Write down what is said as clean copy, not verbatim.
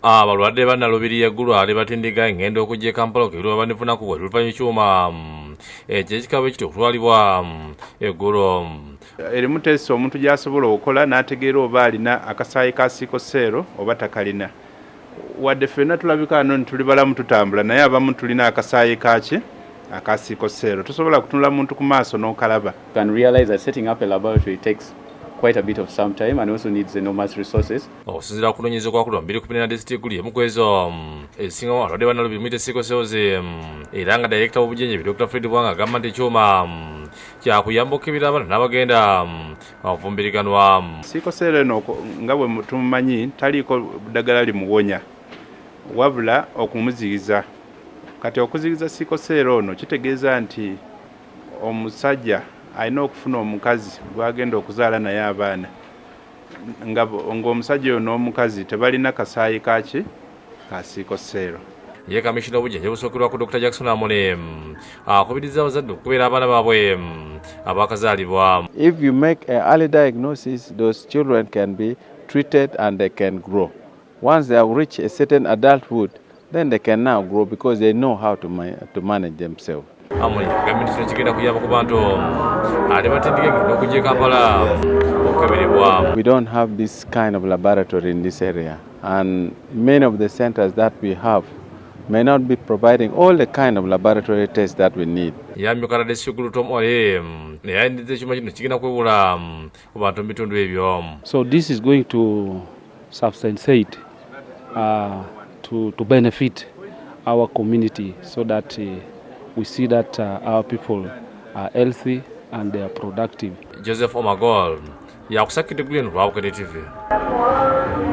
Abalwadde bannalubiri eggulu ali batindiga engendo okujja e Kampala okubirwa banifunaku bwe luvannyuma kyuma ekyo ekikaba ekityo okutwalibwa eggulu. Erimu teesi omuntu gy'asobola okukola n'ategeera oba alina akasaayi ka siikoseero oba takalina. Wadde ffenna tulabika wano tuli balamu tutambula naye abamu tulina akasaayi kaaki aka siikoseero. Tosobola kutunula muntu ku maaso n'okalaba. You can realize that setting up a laboratory takes quite a bit of some time and also needs enormous resources. Okusinziira ku kunoonyereza okwakulwa 214 na disitulikiti eggulu emu ku ezo ezisingamu abalwadde bannalubiri mwite siikoseerozi era nga dayirekita w'obujenjebe Dr. Fred Bwanga agamba nti ekyuma kyakuyamba okukebera abantu n'abagenda okufumbiriganwa. Siikoseero eno nga bwe tumumanyi taliiko ddagala limuwonya wabula okumuziyiza. Kati okuziyiza siikoseero ono kitegeeza nti omusajja alina okufuna omukazi gw'agenda okuzaala naye abaana ng'omusajja oyo n'omukazi tebalina kasaayi kaaki ka siikoseero. Ye kamishina w'obujenjebe busookerwako Dr. Jackson Amone akubiriza abazadde okubeera abaana baabwe abakazaalibwa. If you make an early diagnosis, those children can be treated and they can grow. Once they have reached a certain adulthood, then they can now grow because they know how to manage themselves. Amone agambye nti kino kigenda kuyamba ku bantu ate batindiga engendo okujja e Kampala okukeberebwa. We don't have this kind of laboratory in this area, and many of the centers that we have may not be providing all the kind of laboratory tests that we need. Yamyuka District Tom Ole yayindiza ekyuma kino kigenda kwewula ku bantu mu bitundu ebyo. So this is going to substantiate to benefit our community so that we see that our people are healthy and they are productive. Joseph Omagol yakusakidde Green Rwabukete TV.